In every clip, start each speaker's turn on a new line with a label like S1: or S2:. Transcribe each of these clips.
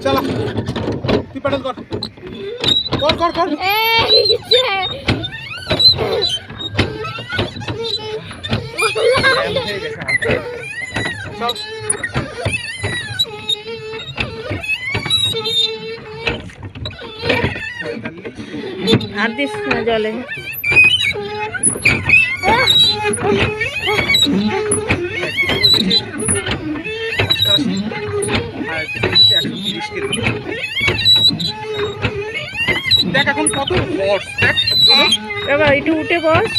S1: চলো তুই প্যাডেল কর কর কর কর
S2: এই যে
S1: চল
S3: আর দিস না জলে।
S1: দেখ এখন কত ফোর্স দেখ
S3: এবার একটু উঠে বস।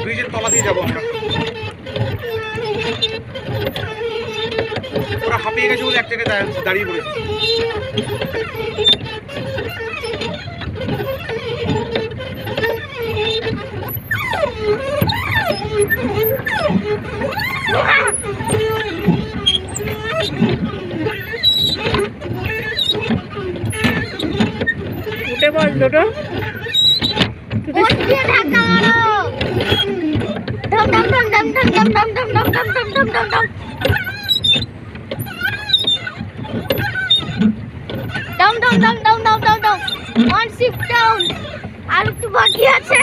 S1: ব্রিজের তলা দিয়ে যাবো আমরা। ওরা হাঁপিয়ে গেছে বলে এক জায়গায় দাঁড়িয়ে পড়েছে।
S3: উঠে বস দুটো।
S2: আর একটু বাকি আছে।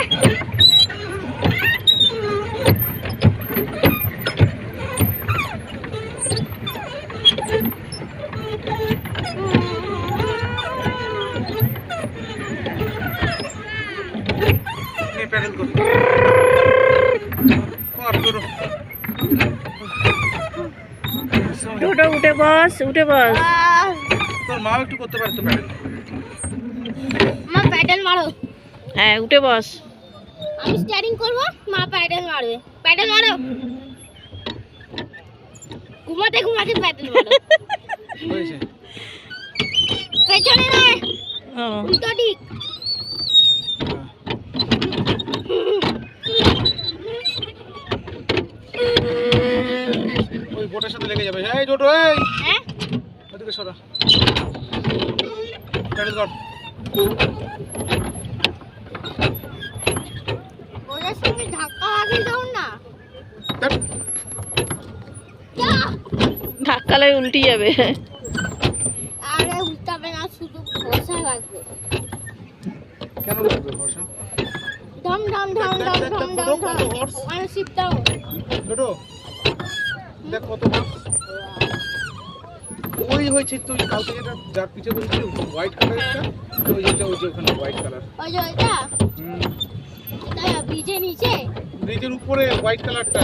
S3: দুটো উঠে বস, উঠে বস।
S1: তোর মা একটু করতে পারে তো প্যাডেল।
S2: মা প্যাডেল মারো।
S3: হ্যাঁ উঠে বস।
S2: আমি স্টিয়ারিং করব, মা প্যাডেল মারবে। প্যাডেল মারো। ঘুমাতে ঘুমাতে প্যাডেল মারো।
S1: হয়েছে
S2: পেছনে না, উল্টো দিক।
S1: ওই বোটের সাথে লেগে যাবে। এই টোটো এই
S2: হ্যাঁ
S1: ওদিকে সরা প্যাডেল কর।
S2: ওদের সঙ্গে ধাক্কা লাগিয়ে দাও না।
S3: ধাক্কা লাগে উল্টে যাবে।
S2: আরে উল্টাবে না, শুধু বসা লাগবে।
S1: কেন লাগবে বসা?
S2: ধম ধম ধম ধম ধম ধম ধম। ওখানে শিফট দাও।
S1: টোটো দেখ কত মাছ। ওই হয়েছে তুই কালকে যেটা যার পিছে বলছিলি হোয়াইট কালারটা, ওই যেটা ওই যে ওখানে হোয়াইট কালার।
S2: ওই যে ওইটা, ব্রিজের নিচে,
S1: ব্রিজের উপরে হোয়াইট কালারটা।